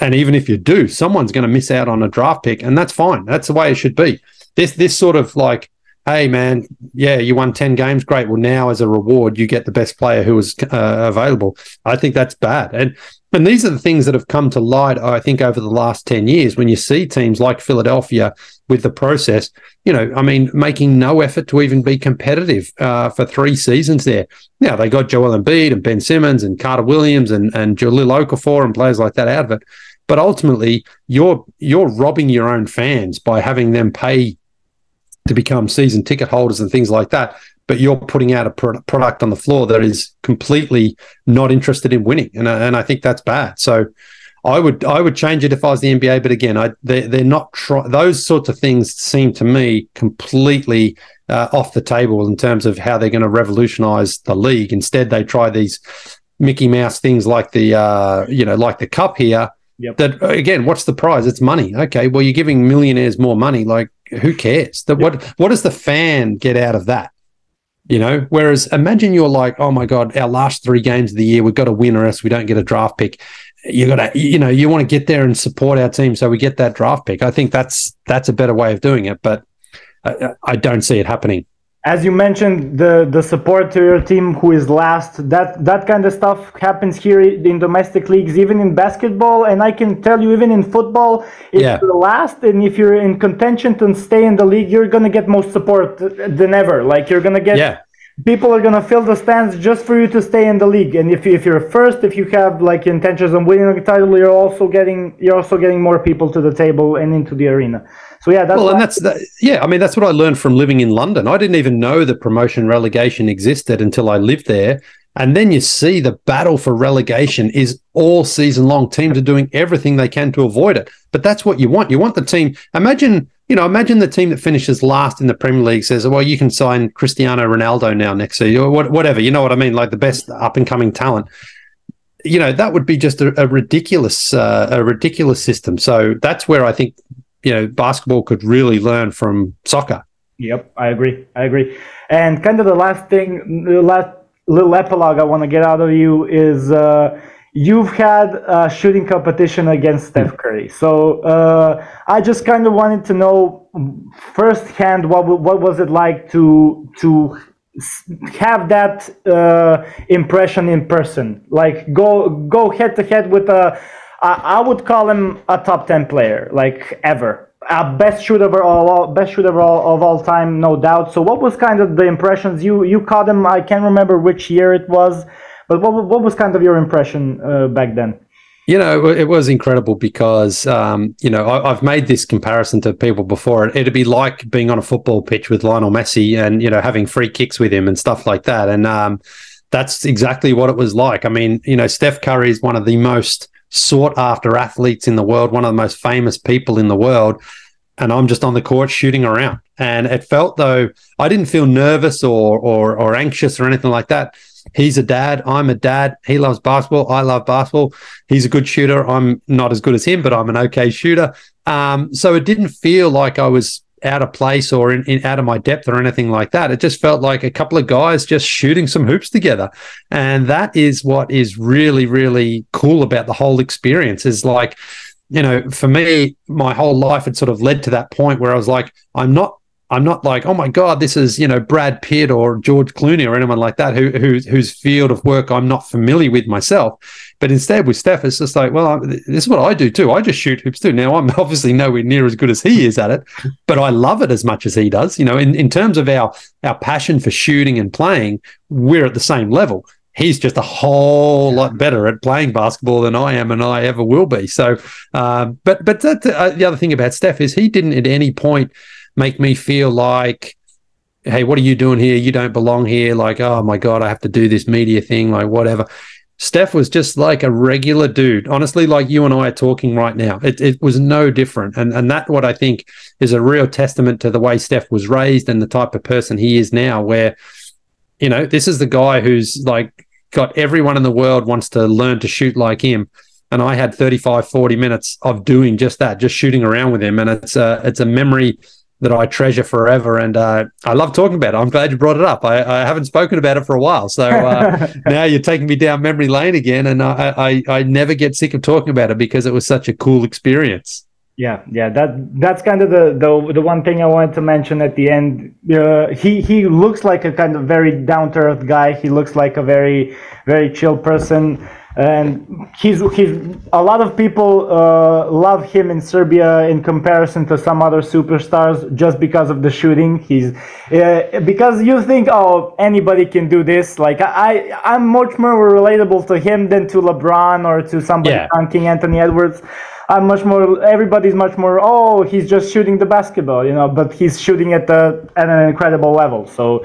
and even if you do, someone's going to miss out on a draft pick, and that's fine. That's the way it should be. This sort of like, hey, man, yeah, you won 10 games. Great. Well, now as a reward, you get the best player who was available. I think that's bad. And these are the things that have come to light, I think, over the last 10 years when you see teams like Philadelphia with the process, making no effort to even be competitive for 3 seasons there. Now, they got Joel Embiid and Ben Simmons and Carter Williams and Jahlil Okafor and players like that out of it. But ultimately, you're robbing your own fans by having them pay to become season ticket holders and things like that, but you're putting out a product on the floor that is completely not interested in winning, and I think that's bad. So I would change it if I was the NBA, but again, they're not those sorts of things seem to me completely off the table in terms of how they're going to revolutionize the league. Instead, they try these Mickey Mouse things like the like the cup here. Yep. That again, what's the prize? It's money. Okay, well, you're giving millionaires more money. Like, who cares? What does the fan get out of that? Whereas imagine you're like, oh my God, our last 3 games of the year, we've got to win or else we don't get a draft pick. You got to, you want to get there and support our team so we get that draft pick. I think that's a better way of doing it, but I don't see it happening. As you mentioned, the support to your team who is last, that kind of stuff happens here in domestic leagues, even in basketball. And I can tell you, even in football, if you're last and if you're in contention to stay in the league, you're going to get most support than ever. Like, you're going to get people are going to fill the stands just for you to stay in the league. And if you're first, if you have like intentions on winning the title, you're also getting more people to the table and into the arena. So that's what I learned from living in London. I didn't even know that promotion relegation existed until I lived there. And then you see the battle for relegation is all season long. Teams are doing everything they can to avoid it. But that's what you want. You want the team. Imagine the team that finishes last in the Premier League says, well, you can sign Cristiano Ronaldo now next season, or whatever. You know what I mean? Like the best up and coming talent. That would be just a ridiculous system. So that's where I think, basketball could really learn from soccer. Yep, I agree. And kind of the last little epilogue I want to get out of you is you've had a shooting competition against Steph Curry. So I just kind of wanted to know firsthand what was it like to have that impression in person, like go head to head with I would call him a top 10 player, like ever. Best shooter of all time, no doubt. So what was kind of the impressions you caught him? I can't remember which year it was, but what was kind of your impression back then? It was incredible because, I've made this comparison to people before. It'd be like being on a football pitch with Lionel Messi and, having free kicks with him and stuff like that. And that's exactly what it was like. I mean, Steph Curry is one of the most sought after athletes in the world, one of the most famous people in the world. And I'm just on the court shooting around. And it felt though I didn't feel nervous or anxious or anything like that. He's a dad. I'm a dad. He loves basketball. I love basketball. He's a good shooter. I'm not as good as him, but I'm an okay shooter. So it didn't feel like I was out of place or out of my depth or anything like that. It just felt like a couple of guys just shooting some hoops together. And that is what is really, really cool about the whole experience is like, for me, my whole life had sort of led to that point where I was like, I'm not I'm not like, oh my God, this is, Brad Pitt or George Clooney or anyone like that whose field of work I'm not familiar with myself. But instead with Steph, it's just like, well, this is what I do too. I just shoot hoops too. Now, I'm obviously nowhere near as good as he is at it, but I love it as much as he does. In terms of our passion for shooting and playing, we're at the same level. He's just a whole lot better at playing basketball than I am and I ever will be. So, but the other thing about Steph is he didn't at any point make me feel like, hey, what are you doing here? You don't belong here. Like, oh my God, I have to do this media thing, like whatever. Steph was just like a regular dude, honestly, like you and I are talking right now. It was no different. And that what I think is a real testament to the way Steph was raised and the type of person he is now, where, this is the guy who's like got everyone in the world wants to learn to shoot like him. And I had 35, 40 minutes of doing just that, just shooting around with him. And it's a memory that I treasure forever. And I love talking about it. I'm glad you brought it up. I haven't spoken about it for a while. So now you're taking me down memory lane again. And I never get sick of talking about it because it was such a cool experience. Yeah. That's kind of the one thing I wanted to mention at the end. He looks like a kind of very down-to-earth guy. He looks like a very, very chill person. And he's a lot of people love him in Serbia in comparison to some other superstars just because of the shooting. He's because you think, oh, anybody can do this. Like I'm much more relatable to him than to LeBron or to somebody dunking Anthony Edwards. Everybody's much more, oh, he's just shooting the basketball, but he's shooting at an incredible level. So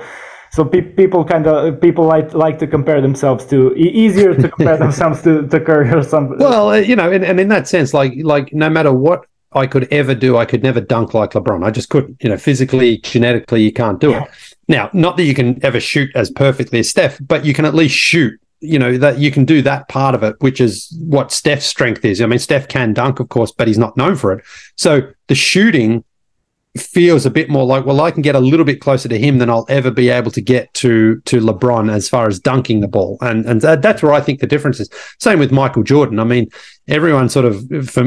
people like to compare themselves to, easier to compare themselves to Curry or something. Well, and in that sense, like no matter what I could ever do, I could never dunk like LeBron. I just couldn't, physically, genetically, you can't do it. Now, not that you can ever shoot as perfectly as Steph, but you can at least shoot. That you can do that part of it, which is what Steph's strength is. I mean, Steph can dunk, of course, but he's not known for it. So the shooting feels a bit more like, well, I can get a little bit closer to him than I'll ever be able to get to LeBron as far as dunking the ball. And that's where I think the difference is. Same with Michael Jordan. I mean, everyone sort of,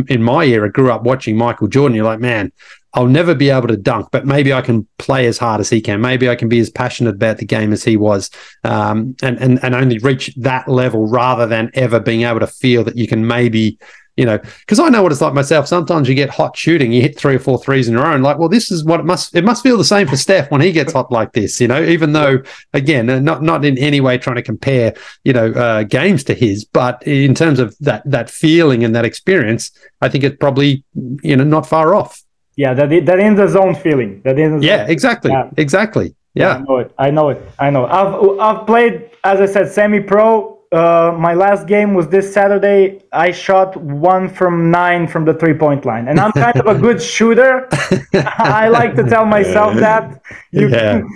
in my era, grew up watching Michael Jordan. You're like, man, I'll never be able to dunk, but maybe I can play as hard as he can. Maybe I can be as passionate about the game as he was, and only reach that level rather than ever being able to feel that you can maybe, because I know what it's like myself. Sometimes you get hot shooting, you hit 3 or 4 threes in a row, and like, well, this is what it must feel the same for Steph when he gets hot like this, even though, again, not in any way trying to compare, games to his, but in terms of that feeling and that experience, I think it's probably, not far off. Yeah, that in the zone feeling. Exactly. Yeah. Exactly. Yeah. I know it. I've played, as I said, semi-pro. My last game was this Saturday. I shot 1 from 9 from the 3-point line, and I'm kind of a good shooter. I like to tell myself that. You can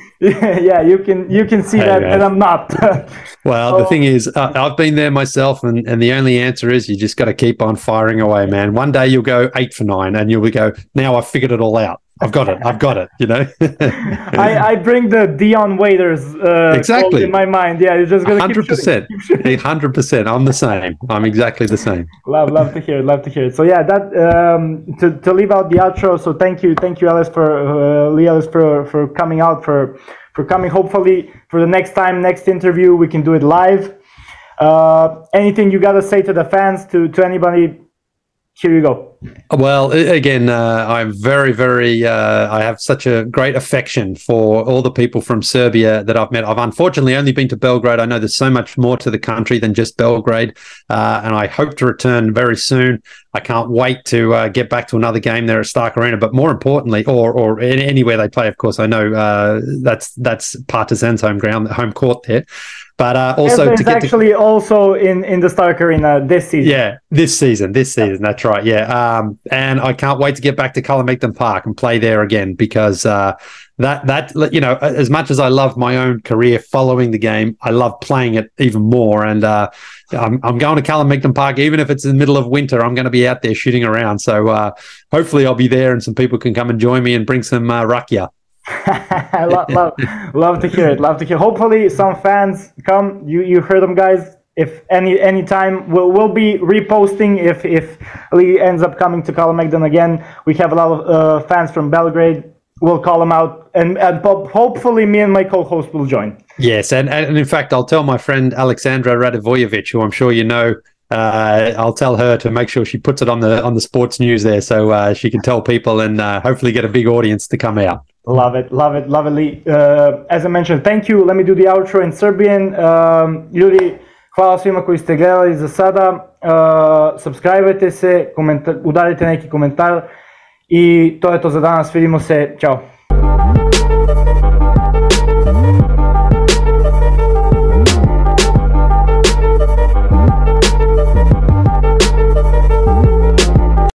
see that I'm not. Well, the thing is, I've been there myself, and the only answer is you just got to keep on firing away, man. One day you'll go 8 for 9, and you'll go, now I've figured it all out. I've got it. I bring the Dion Waiters exactly in my mind. Yeah, you're just going to 100%. 100%. I'm the same. I'm exactly the same. Love to hear it. So yeah, that to leave out the outro. So thank you, Ellis, for coming out, for coming. Hopefully, for the next interview, we can do it live. Anything you got to say to the fans, to anybody? Here you go. Well, again, I'm very, very, I have such a great affection for all the people from Serbia that I've met. I've unfortunately only been to Belgrade. I know there's so much more to the country than just Belgrade, and I hope to return very soon. I can't wait to get back to another game there at Stark Arena, but more importantly, or anywhere they play, of course, I know that's Partizan's home court there. But also to get actually also in the Stark Arena this season. Yeah, this season. That's right. Yeah, and I can't wait to get back to Kalemegdan Park and play there again, because that as much as I love my own career following the game, I love playing it even more. And I'm going to Kalemegdan Park, even if it's in the middle of winter. I'm going to be out there shooting around. So hopefully I'll be there, and some people can come and join me and bring some rakia. love to hear it. Hopefully some fans come. You heard them, guys. If any time we'll be reposting if Lee ends up coming to Kalemegdan again. We have a lot of fans from Belgrade. we'll call them out, and hopefully me and my co-host will join. Yes, and in fact, I'll tell my friend Alexandra Radivojevic, who I'm sure you know. I'll tell her to make sure she puts it on the sports news there, so she can tell people and hopefully get a big audience to come out. Love it, Lee. As I mentioned, thank you. Let me do the outro in Serbian. Ljudi, hvala svima koji ste gledali za sada. Subscribe-ajte se, udarite neki komentar i to je to za danas. Vidimo se. Ćao.